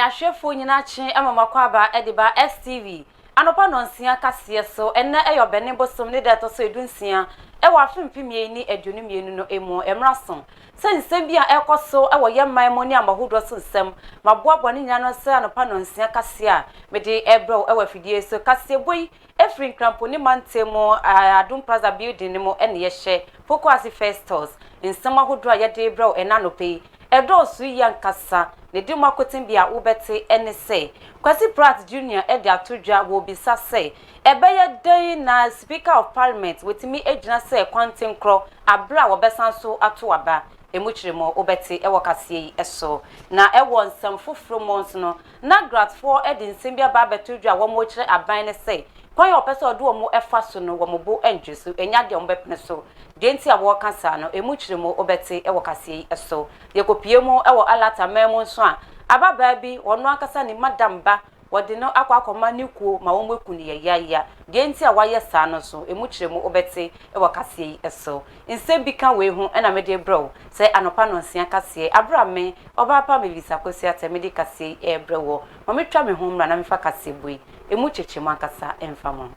ahwefo nyina kye amamakwa ediba STV anopa nonsia kase so enne eyobene bosom ne dato so edunsia ewa afempimie ni aduonimienu no emu emrason sensem bia ekoso ewo yemman mo ni amahodo so nsem maboabo ne nyina no se anopa nonsia kase a mede ebro ewa fidie so kase boy efrin krampo ni mantemo adum plaza building ni mo ene ye hye focus festos nsem ahodo a yede ebro enanope edosu yankasa ne di makotin bia ubete ene se Kwasi Pratt Jr. edi atudwa wo bisa se ebeye den na Speaker of Parliament wetimi ejina se kwanten kro abra wo besan so atoaba emuchiremo obete ewo kase eso na ewo nsem foforo mons no na gratfo edi nsem bia ba betudwa wo mo kire aban ne se kwan yo pese odo mo efa so no wo mo bo enjesu enya de mo bepne so de nti a wo kasa no emuchiremo obete ewo kase eso yekopie mo ewo alata memo nso a ababa bi ono akasa ni madam ba wode no akwa ni kuo ma wo mweku ni ya de nti a waye sa no so emuchiremu obete ewo kase eso nsem bi kan we hu na mede bro se anopa no nsia kase abrame Obaapa Mavis Akosua Atteh mede kase ebrewo ma metwa me hu mra na mefa kase bui emuchechemu akasa emfamo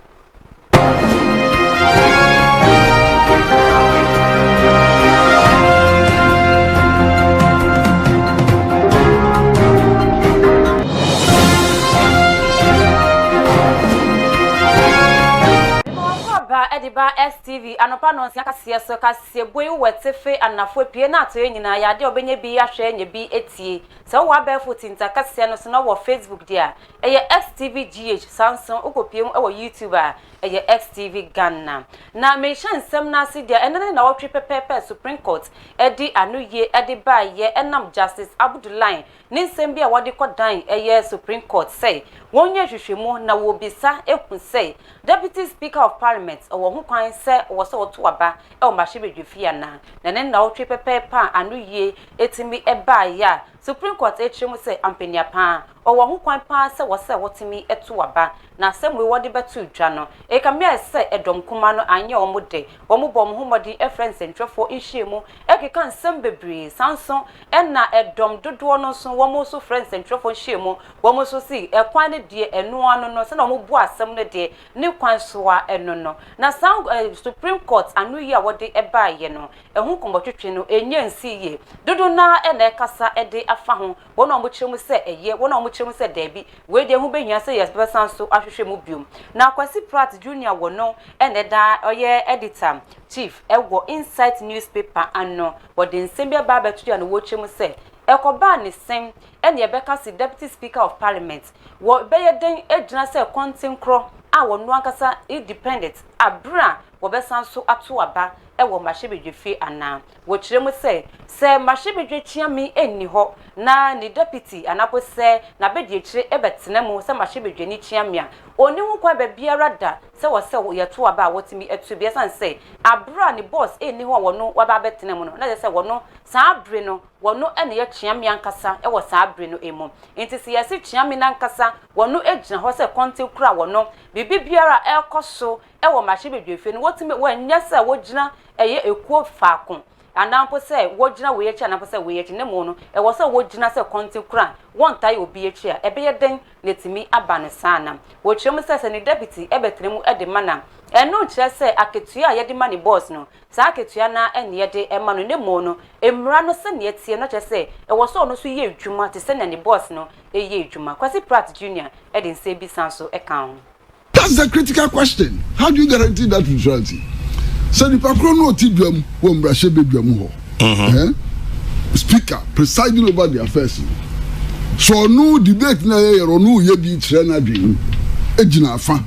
ediba STV anopa no nsia kase so kase boy wetefe anafo pie na ato nyina ya de obenye bi ahwe nye bi etie so wa ba fotinta kase no so na wo Facebook dia eye STV GH Samsung ukopiem e wo YouTube a eye STV Ghana na me hyansem na ase dia enene na wo twe pepepe Supreme Court edi anuye edi ba ye enam Justice Abdullahi ninsem bia wode kodan eye Supreme Court say wonye hwehwemu na wo bisa ehu say Deputy Speaker of Parliament wo ho kwan se wo se woto aba e o mahye na na wo twe pepepe anuye etimi eba ya Supreme Court echiremu say ampania pa wo ho kwan pa se wo se wotimi eto aba na asem we wode betu dwa no e ka me se edom kuma no anye wo mode wo mo bom homodi e friends ntwefo nhyiemu e keka nsem bebre sanson e na edom dodo no so wo mo so friends ntwefo nhyiemu wo mo so si e kwan ne de enu anu no se na mo bu asem ne de ne kwan so a enu no na Supreme Court anu yi a wode e baaye no e hu kombotwetwe no enye nsi ye dodo na e na kasa e de afa ho wo na mo kyeremu se eye wo na mo kyeremu se debi we de hu behia se yes person so ahwehwemu biom na Kwasi Pratt Jr. wo no ene da oye editor chief ewo Insight newspaper ano wo de nsembia ba betu na wo kyeremu se ekoba ne sem ene ebeka si Deputy Speaker of Parliament wo beye den ejina se kontin kro a wo no ankasa independent abra wo besan so ato aba ewo mahye ana wo kyeremu se mahye chiami enni ho na ni deputy anapo se na bedie kyire ebetenemu se mahye ni chiami a oni hu kwa ba biara da se wo se yeto aba a wotimi etu bia san se abra ni boss enni ho wo no wa ba betenemu no na se wo no sa abre no wo no ene ye chiami ankasa ewo sa abre no emu enti se yesi chiami na ankasa wo no ejina ho se konte kura wo no bibi biara ekoso ewo mahye no wotimi wo nya se wo gina eye ekuo faakon anampo se wo gina we yechi anampo se we yechi ne mo no e wo se wo gina se konti kura won tai obi yechi a ebe ye den letimi abane sana wo kyerem se ne deputy ebetremu ede mana enu kyerɛ se aketua ye de mani boss no sa aketua na ene ye de ema no ne mo no emra no se ne etie no kyerɛ se e wo se ono so ye adwuma te se ne boss no ye adwuma Kwasi Pratt Jr. ede nse bi sanso e kan. That's the critical question. How do you guarantee that neutrality? So the Pakrono Tibium won Brashe Bibiamu. Speaker presiding over the affairs. So no debate na or no ye be trena dream. Ejina fa.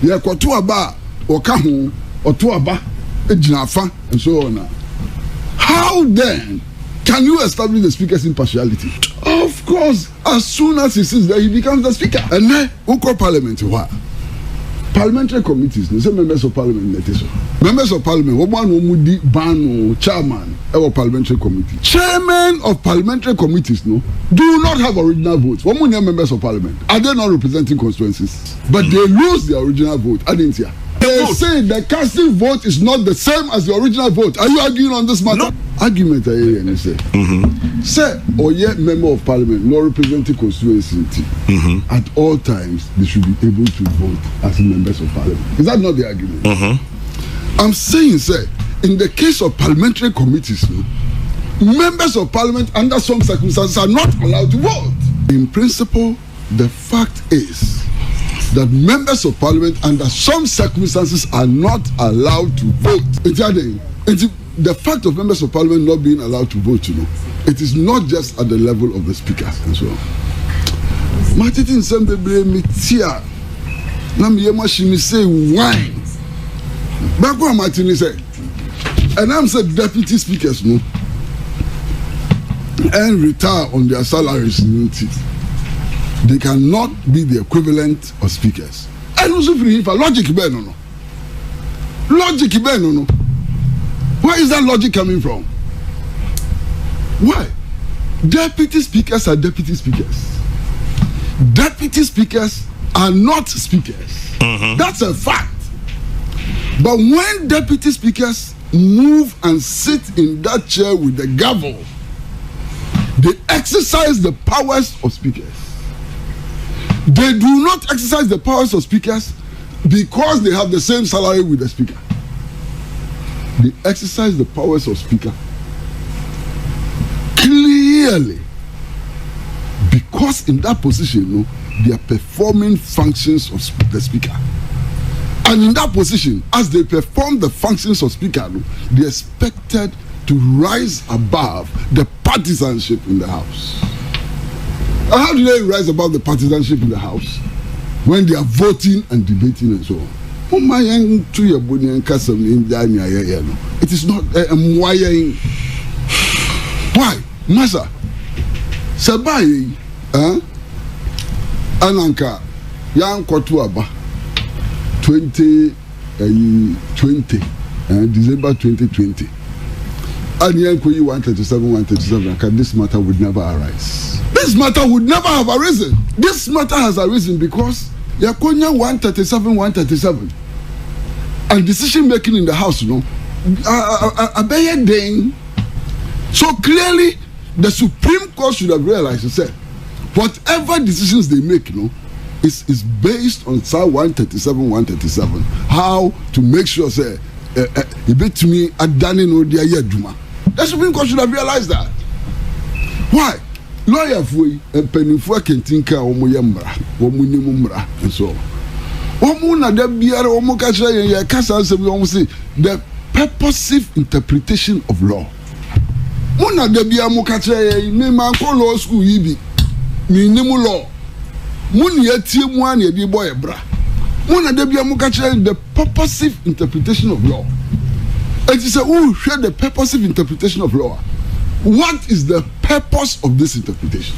Ye kwato aba or kahu or to aba ejina fa and so on. How then can you establish the speaker's impartiality? Of course, as soon as he sees that he becomes the speaker. And then who call parliament what? Parliamentary committees, no say members of parliament members of parliament, one who ban chairman of parliamentary committee. Chairman of parliamentary committees do not have original votes. One members of parliament are they not representing constituencies? But they lose their original vote. I didn't hear. They say the casting vote is not the same as the original vote. Are you arguing on this matter? No. argument I say. Say, or yet member of parliament, not representing constituency, at all times they should be able to vote as members of parliament. Is that not the argument? I'm saying, say, in the case of parliamentary committees, members of parliament under some circumstances are not allowed to vote. In principle, the fact is that members of parliament under some circumstances are not allowed to vote. The fact of members of parliament not being allowed to vote, it is not just at the level of the speaker and so on. Martin Sembele Mitia, Namiyama say wine. Back when Martin said, and I'm said deputy speakers and retire on their salaries. They cannot be the equivalent of speakers. And also for logic, no. Logic, no. Where is that logic coming from? Why? Deputy speakers are deputy speakers. Deputy speakers are not speakers. That's a fact. But when deputy speakers move and sit in that chair with the gavel, they exercise the powers of speakers. They do not exercise the powers of speakers because they have the same salary with the speaker. They exercise the powers of speaker clearly because in that position, they are performing functions of the speaker. And in that position, as they perform the functions of speaker, they are expected to rise above the partisanship in the house. And how do they rise above the partisanship in the house? When they are voting and debating and so on. It is not why? Masa Sabai Ananka Yang Kotuaba 2020 December 2020 and Yankoyi 137 this matter would never arise. This matter would never have arisen. This matter has arisen because Yakonya 137 and decision making in the house, so clearly the Supreme Court should have realized and said whatever decisions they make, is based on Psalm 137 how to make sure say to me the Supreme Court should have realized that. Why? Lawyer Fui and Penny Fua can think and so the purposive interpretation of law. Muna debia mukache me manko law school yibi me nimu law muni etie mu an ye boy bra muna debia mukache the purposive interpretation of law. It is share the purposive interpretation of law. What is the purpose of this interpretation?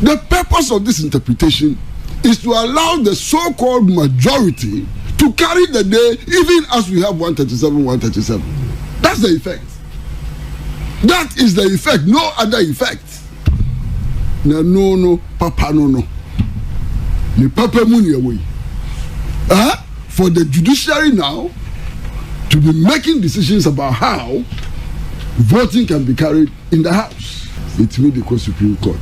The purpose of this interpretation is to allow the so-called majority to carry the day even as we have 137. That's the effect. That is the effect, no other effect. No, papa, no. The papa money away. For the judiciary now to be making decisions about how voting can be carried in the house. It may be Supreme Court.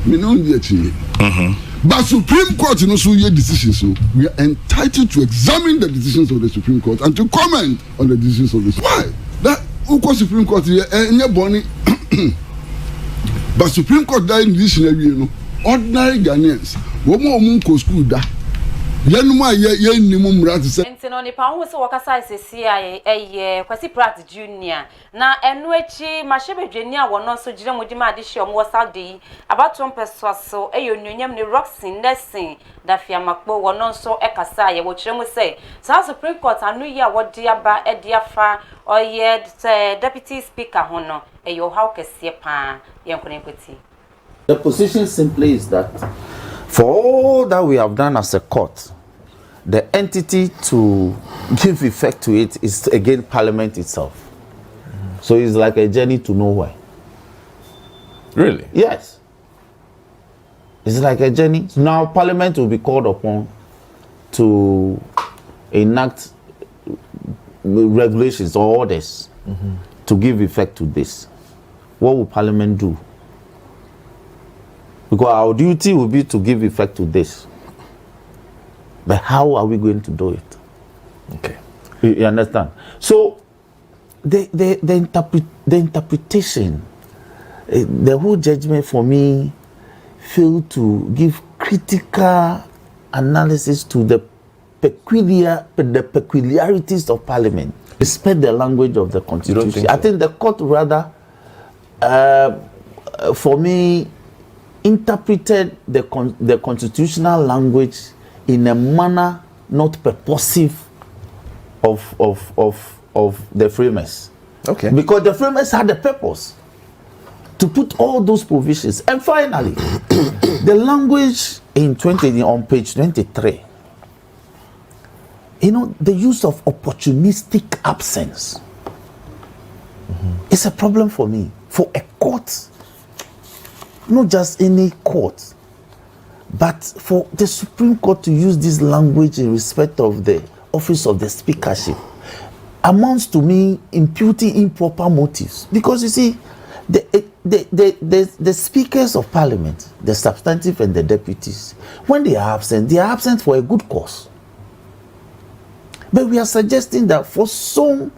But Supreme Court, so your decisions, we are entitled to examine the decisions of the Supreme Court and to comment on the decisions of the Supreme Court. Why? That Supreme Court here, but Supreme Court died in this scenario, ordinary Ghanaians, woman go school da. Ntino ni pa hu se wakasa sesi kwasi Pratt Junior na enu echi mashebedwani a wono so gire modima adehye omwo Saudi abatom pesoaso eyononyam ni Roxin Nessin da fiamakpo wono so ekasa ye wo kire mu se South Supreme Court anu ya wodi aba ediafa oye deputy speaker hono eyo how kese pa yenkonekweti. The position simply is that for all that we have done as a court, the entity to give effect to it is again Parliament itself. So it's like a journey to nowhere. Really? Yes. It's like a journey. Now Parliament will be called upon to enact regulations or orders to give effect to this. what will Parliament do? Because our duty will be to give effect to this. But how are we going to do it? Okay. You understand? So the interpretation, the whole judgment for me failed to give critical analysis to the peculiarities of Parliament. Respect the language of the Constitution. I think the court rather, for me, interpreted the constitutional language in a manner not purposive of the framers. Okay. Because the framers had a purpose to put all those provisions. And finally, the language on page 23, the use of opportunistic absence is a problem for me. For a court, not just any court, but for the Supreme Court to use this language in respect of the office of the speakership amounts to me imputing improper motives. Because you see, the speakers of Parliament, the substantive and the deputies, when they are absent for a good cause. But we are suggesting that for some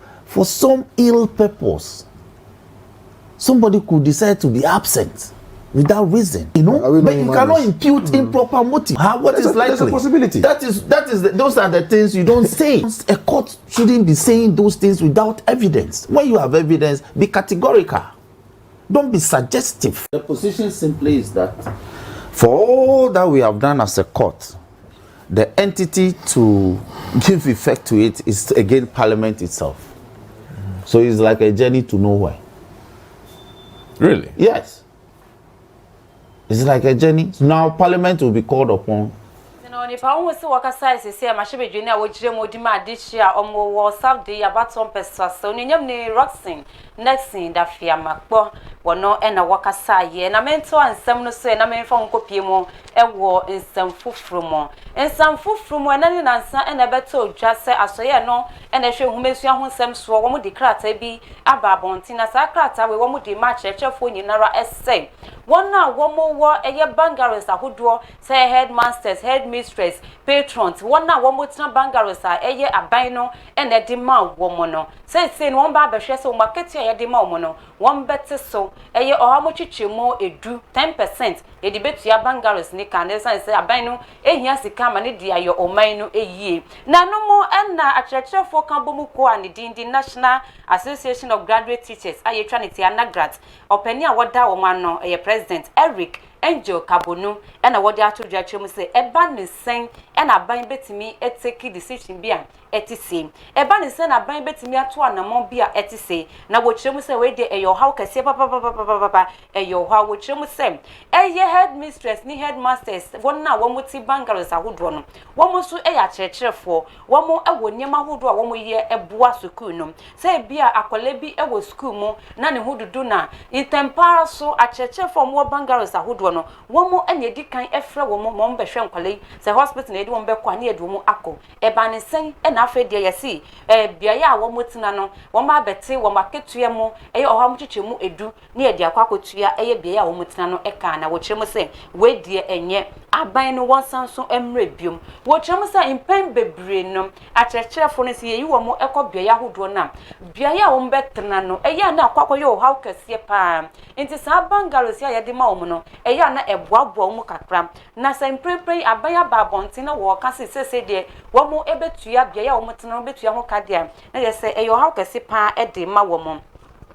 ill purpose, somebody could decide to be absent without reason, but you cannot impute improper motive. What is likely? There's a possibility. Those are the things you don't say. A court shouldn't be saying those things without evidence. When you have evidence, be categorical. Don't be suggestive. The position simply is that for all that we have done as a court, the entity to give effect to it is again Parliament itself. So it's like a journey to nowhere. Really? Yes. It's like a journey. Now Parliament will be called upon. Nipa won se wakasa sese ma hye bedwene a wogire modi ma adehia omo wo Saturday abaton pesasa onyam ne Roxin Nexin da fiamakpo wono e na wakasa ye na mento ansem no so e na memfa nkopie mu e wo nsem fufuru mo e na ne nansa e na beto odwa se asoye no e na hwe humesua ho nsem so wo mo de krata bi aba abonti na sa krata we wo mo de ma chechefo nyinara ese wona wo mo wo eye bangaros ahodo say headmasters headmistress patrons wona wo mo tena bangaros a eye aban no e na de ma wo mo no say no ba ba hwe se wo market ye de ma wo mo no won bete so eye oha mo chichimo edu 10% ye de betua bangaros ni kan say aban no ehia sika ma ne de ayo oman no eyie na no mo na achechefo kan bomu ko ani di National Association of Graduate Teachers aye twa ne ti anagrat opani a woda wo man no eye President Eric Angel Kabonu na wodi atodwa twem se eba ne sen na ban betimi eteki decision bia etise eba ne sen na ban betimi ato anamon bia etise na wo twem se we de eyo haw kase papa eyo haw wo twem se eye headmistress ni headmasters wonna wo muti bangaros ahodo no wo mo so eya cherecherefo wo mo ewo nyema ahodo a wo mo ye eboa school no se bia akola bi ewo school mo na ne hodudu na intempara so acherecherefo mo bangaros ahodo no wo mo anya di kan efre wo mo mo behwe nkwalei se hospital na edi wo be kwa na edu mo akọ eba ne sen na afa de yesi bia ya wo mo tina no wo ma bete wo maketua mo eye oha mo chichemu edu na edi akwakotua eye bia ya wo mo tina no eka na wo kyerem se we die enye aban no wonsan so emre biom wo kyerem se impen bebre no akyerkyerefo no se yi wo mo ekọ bia ya hodo na bia ya wo mbetena no eye na akwakoye o haw kase pa enti sa bangalos ya yede ma wo mo no eye na eboabo mu kakra na sa imprepre abaya babonti na wo kase sese de wo mo ebetua bia ya wo mo tena betua ho kadea na yese eyo haw kase pa ede ma wo mo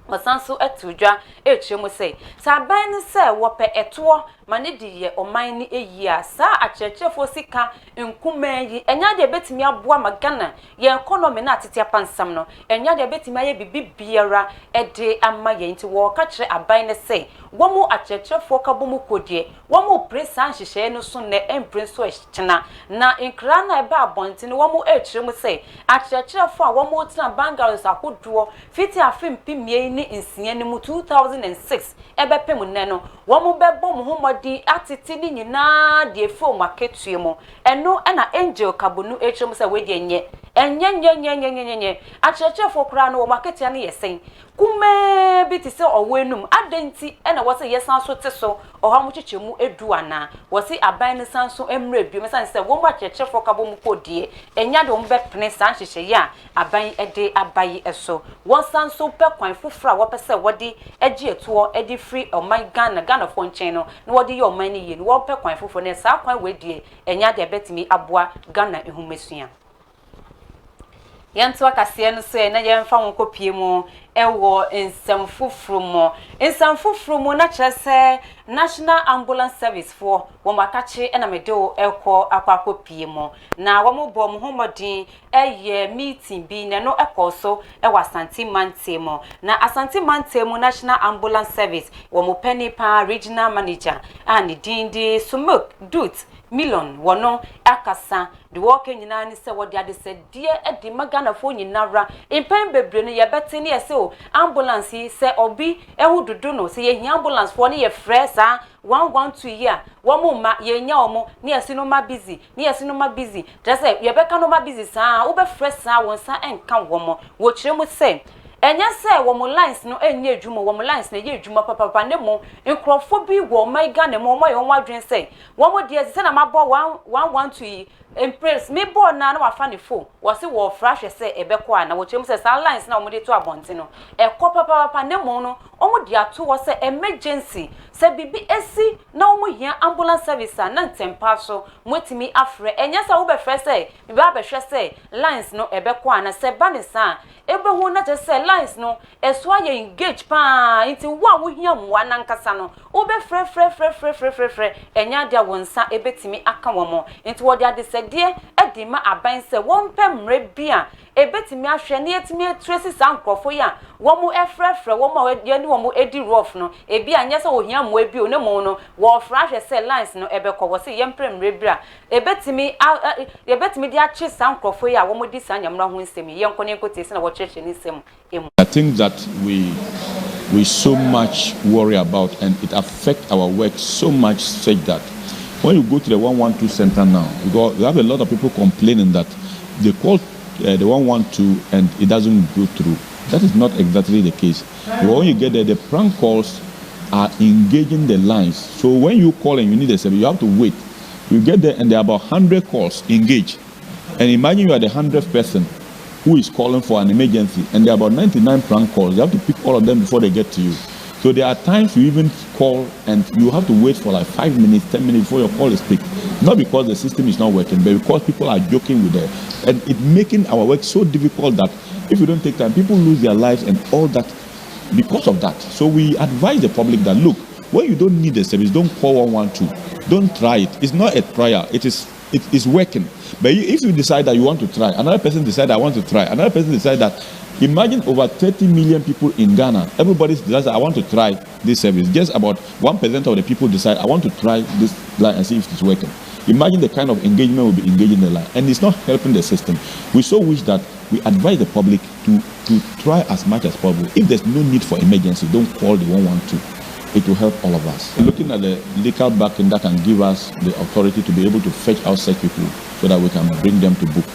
wasanso etudwa echemu se saban ne se wo pe eto mane di ye oman ni eyia sa achechefo sika nkuman yi enya de betimi aboa magana ye economy na atete apansam no enya de betimi aye bibiara ede ama ye nti wo ka kire aban ne se wo mu achechefo ka bomu kodie wo mu presa nhihye no so ne emprenso ehkena na nkra na eba abonti ne wo mu echiremu se achechefo a wo mu tena bangalos akodo fiti afim pimie ni nsia ni mu 2006 ebe pem ne no wo mu bebo mu homodi atiti ni nyina de fo maketuemo eno na Angel Kabonu echiremu se we de enye enye akyerɛkyerɛfo kora no wo market ya no yɛsen kume bi te se owenum adenti na wo se yesan so te so oha mu kyekye edu ana wo se aban ne san so emre bi mesan se wo mu akyerɛkyerɛfo ka bo mu kodie enya de wo be pene san hyehye ya aban de abayi eso wo san so pe kwan fufura wo pese wo de agi eto e de free oman Ghana fo nchen no na wo de ye oman ne ye no wo pe kwan fufuro ne sa kwan we die enya de betimi aboa Ghana ehumesua yanto akase no so na ye mfa won kopie mu ewo nsam fufuru mu na kyerɛ National Ambulance Service for wo makache na mede o ekɔ akwakopie mu na wo mo bɔ mo homodin eye meeting bi na no ekɔ so ewa Asante Mante mu na Asante Mante mu National Ambulance Service wo mo penipa regional manager ani dindi Sumuk Dut Million wono akasa de work nyina ni se wodi ade se die edi magana fo nyinara impen bebre no ye beti ne ye se o ambulance se obi ehududu no se ye hia ambulance fo ne ye fresa 112 year wo mo ma ye nya omo ne ye sino ma busy just say ye beka no ma busy sa wo be fresa won sa enka wo mo wo kire mu se enya se wo mo lines no enye adwuma wo mo lines na ye adwuma papa ne mo nkrofo bi wo my Ghana mo mo ye wo adwen se wo mo de se na mabɔ 112 impress me born na na wafa ne phone wo se wo fresh se ebekɔ a na wo kyerem se sa lines na wo de to abonte no ekɔ papa ne mo no omo de ato wo se emergency se bibi esi na omo hia ambulance service na ntempa so motimi afre enya se wo be fresh se bibi abehwe se lines no ebekɔ a na se ba ne sa ebehu na se lines no eso aye engage pa nti wo hia mwa na nkasa no wo be frɛ enya dia wonsa ebetimi aka wo mo nti wo dia de se die edima aban se won pemre bia ebetimi ahwe ne yetimi etresi sankrofo ya wo mu efrɛfrɛ wo ma ye ni wo mu edi rough no ebi anya se wo hia mwa bi o ne mo no wo fra ahwe se lines no ebekɔ wo se yempremre bia ebetimi dia achi sankrofo ya wo mu di sanyamra ho nsemi ye nkone nkotesi na wo kyerɛkyerɛ ni sem emu. I think that we so much worry about, and it affects our work so much such that when you go to the 112 center now, we have a lot of people complaining that they call the 112 and it doesn't go through. That is not exactly the case. But when you get there, the prank calls are engaging the lines. So when you call and you need a service, you have to wait. You get there and there are about 100 calls engaged. And imagine you are the 100th person who is calling for an emergency, and there are about 99 prank calls. You have to pick all of them before they get to you. So there are times you even call and you have to wait for like 5 minutes, 10 minutes before your call is picked. Not because the system is not working, but because people are joking with it. And it's making our work so difficult that if you don't take time, people lose their lives and all that because of that. So we advise the public that, look, when you don't need a service, don't call 112. Don't try it. It's not a trial. It is working. But if you decide that you want to try, another person decide I want to try, another person decide that, imagine over 30 million people in Ghana, everybody decides I want to try this service. Just about 1% of the people decide I want to try this line and see if it's working. Imagine the kind of engagement will be engaging the line, and it's not helping the system. We so wish that we advise the public to try as much as possible. If there's no need for emergency, don't call the 112. It will help all of us. Looking at the legal backing that can give us the authority to be able to fetch out such people so that we can bring them to book.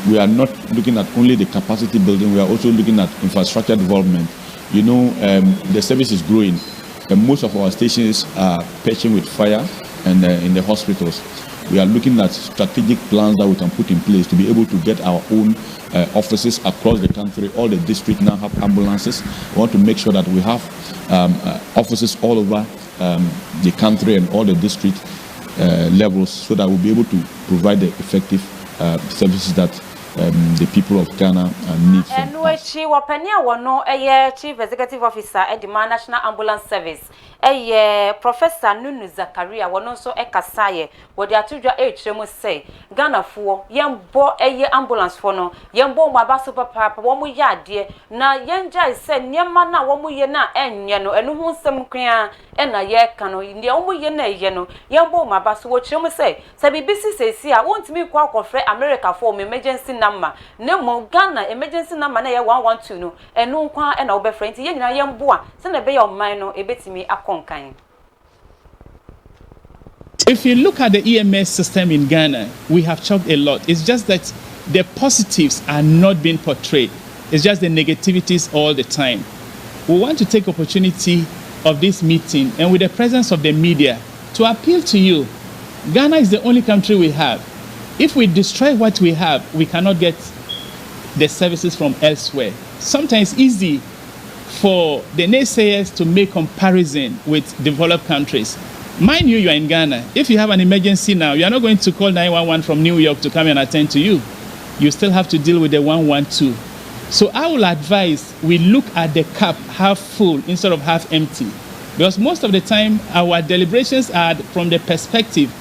We are not looking at only the capacity building, we are also looking at infrastructure development. You know, the service is growing, and most of our stations are patching with fire and in the hospitals. We are looking at strategic plans that we can put in place to be able to get our own offices across the country. All the districts now have ambulances. We want to make sure that we have offices all over the country and all the district levels, so that we'll be able to provide the effective services that the people of Ghana need. And we Chief Executive Officer at the National Ambulance Service. Professor Nunu Zakaria wono so ekasaye wodi atudwa echiremu say Ghana fo yembo ambulance fo no yembo maba so papa wo mu yade na yenja say niema na wo mu ye na enye no enu hu nsem kran na ye ka no ndi wo mu ye na ye no yembo maba so wo chiremu say bibisi sesi a wontimi kwa akofre America for emergency number ne mo Ghana emergency number na ye 112 no enu kwa na wo be friend ye nyina yembo a se na be ye oman no ebetimi akon. If you look at the EMS system in Ghana, we have talked a lot. It's just that the positives are not being portrayed. It's just the negativities all the time. We want to take opportunity of this meeting and with the presence of the media to appeal to you. Ghana is the only country we have. If we destroy what we have, we cannot get the services from elsewhere. Sometimes it's easy for the naysayers to make comparison with developed countries. Mind you, you are in Ghana. If you have an emergency now, you are not going to call 911 from New York to come and attend to you. You still have to deal with the 112. So I will advise we look at the cup half full instead of half empty. Because most of the time, our deliberations are from the perspective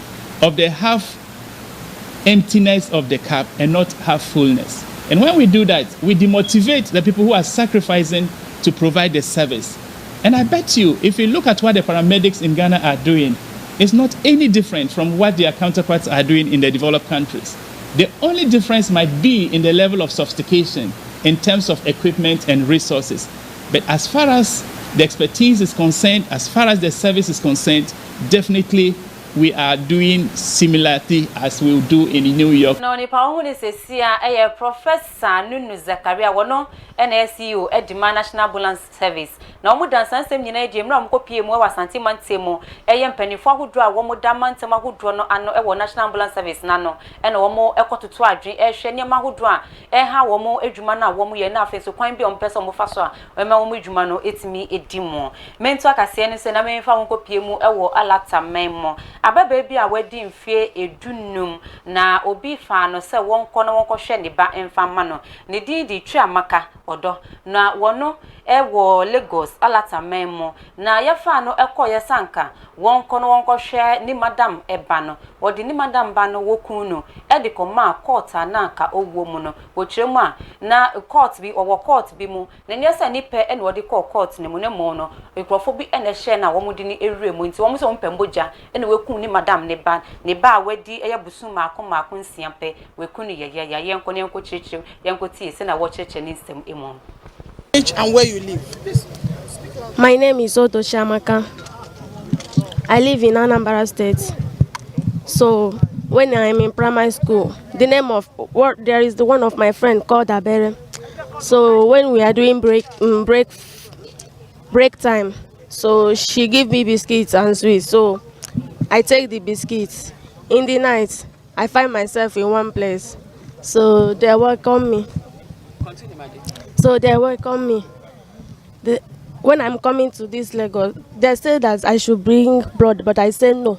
of the half emptiness of the cup and not half fullness. And when we do that, we demotivate the people who are sacrificing to provide the service. And I bet you, if you look at what the paramedics in Ghana are doing, it's not any different from what their counterparts are doing in the developed countries. The only difference might be in the level of sophistication in terms of equipment and resources. But as far as the expertise is concerned, as far as the service is concerned, definitely we are doing similarly as we will do in New York. No, ni pa ohun ni sesia Professor Nunu Zakaria wono NSCO Edima National Ambulance Service. Na omu dansan sem nyina edi mra mko pie mu wasanti mantemu mpanifo ahudo a wo mu da mantemu ahudo no ano wo National Ambulance Service na no na wo mu ekototo adwen hwe niam ahudo a ha wo mu adwuma na wo mu ye na afeso kwan bi ompeso mo fa so a wo mu adwuma no etimi edimu mento akase ne se na memfa mko pie mu wo alata memmo ababa bi a wadi mfie edunum na obi fa no se wonko na wonko hwe ne ba emfa ma no ne di twa amaka odo na wono wo Lagos alata memmo na yefa no ekoye sanka wonko no wonko hwe ni madam eba no wodi ni madam ba no wokun no de koma court na ka owo mu no wo kiremu a na court bi owo court bi mu na nyesa ni pe na wodi court ne mu ne mo no ekrofo bi na hye na wo mu di ni ewure mu nti wo mu so mpemboja na wekun ni madam ne ba wadi eye busu maako nsia pe wekun ni ye yenko ne yenko chirichiri yenko tie se na wo chirichiri ni nsem emu. And where you live? My name is Oto Shamaka. I live in Anambra State. So when I'm in primary school, the name of there is the one of my friend called Abere. So when we are doing break time, so she give me biscuits and sweets. So I take the biscuits. In the night, I find myself in one place. So they welcome me. So they welcome me. When I'm coming to this Lagos, they say that I should bring blood, but I say no.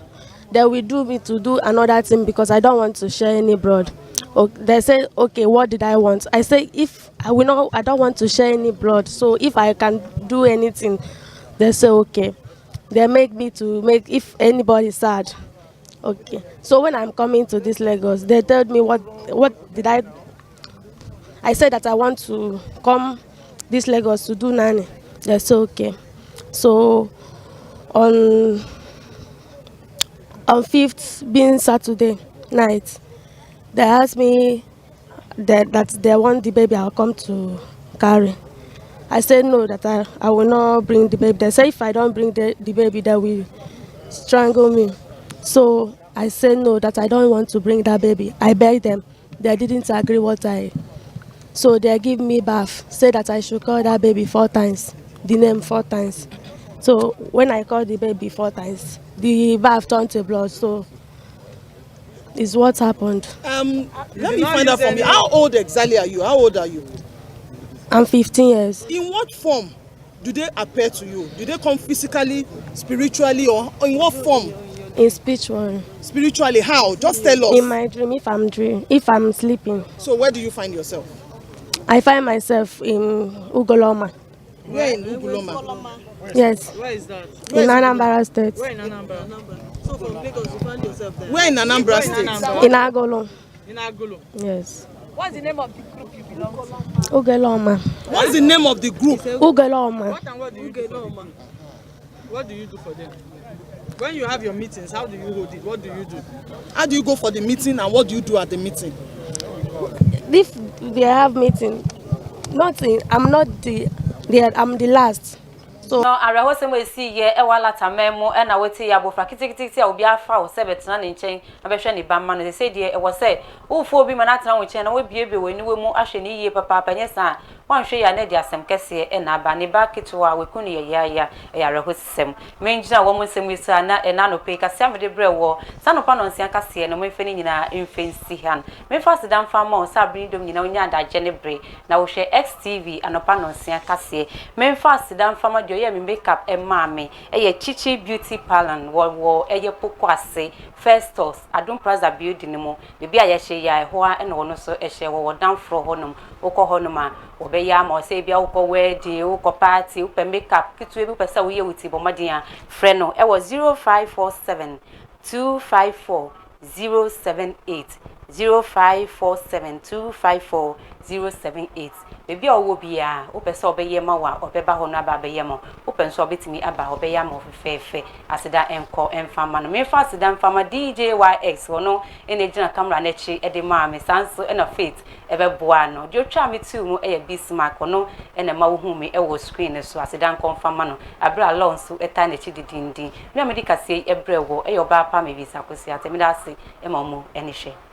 They will do me to do another thing because I don't want to share any blood. They say, okay, what did I want? I say, if I don't want to share any blood. So if I can do anything, they say, okay. They make me to make if anybody sad. Okay. So when I'm coming to this Lagos, they told me what did I said that I want to come this Lagos to do nanny. They said okay. So on 5th being Saturday night, they asked me that they want the baby I'll come to carry. I said no, that I will not bring the baby. They say if I don't bring the baby, they will strangle me. So I said no, that I don't want to bring that baby. I begged them. They didn't agree So they give me bath, say that I should call that baby 4 times, the name 4 times. So when I called the baby 4 times, the bath turned to blood. So it's what happened. Let me find out from you. How old exactly are you? How old are you? I'm 15 years. In what form do they appear to you? Do they come physically, spiritually, or in what form? In spiritual. Spiritually, how? Just tell us. In my dream, if I'm sleeping. So where do you find yourself? I find myself in Ugoloma. Where in Ugoloma? Yes. Where is that? In Anambra State. Where in Anambra? So from Lagos you find yourself there? Where in Anambra State? In Agolo. In Agolo? Yes. What's the name of the group you belong to? Ugoloma. What's the name of the group? Ugoloma. What and what do you do for them? What do you do for them? When you have your meetings, how do you hold it? What do you do? How do you go for the meeting and what do you do at the meeting? If they have meeting, I'm the last. So no arehosem we see ye e wala tamemo e na weti ya bofra kitikiti a obi afa wo se betena ne nchen abehwe ne bamma no se die e wo se ufo obi ma na tena wo nchen na we biebe we ni we mu ahwe ne yie papa panye sa wanhwe ya na di asem kese e na ba ne ba kitwa we kunu ye ya e arehosem menjina wo mu nsem wisa na e na no pe kase amede bre wo sanopa no nsia kase no memfe ni nyina emfensi han memfa sedam fa ma sa brin dom nyina onya da je ne bre na wo hwe XTV anopa no nsia kase memfa sedam fa ma ye me makeup e mame ye chichi beauty parlor wo ye pokwase Festus Adum Plaza building mo bebi a ye hye ya ho a na wono so hye wo dan fro honum wokọ honum a obeya ma o se bia wokọ wedding wokọ party wopẹ makeup kitu e bi pesa wo ye wuti bo modin a frɛ no e wo 0547 254 078 0547 254 078 bebi a wo bia wo pesa obeye ma wa obeba ho na ba beye mo wo penso obetimi aba obeya ma ofefefe aseda enko enfama no me fa aseda enfama DJYX wono ene gina camera na chi e de ma me sanso e na faith e be boa no de otwa me tu mu e ya Bismarck no ene ma wo hu me e wo screen so aseda enko enfama no abra lonso e ta na chi didindin me amedi kase e brewo e Obaapa Mavis Akosua temida ase e ma mu ene hwe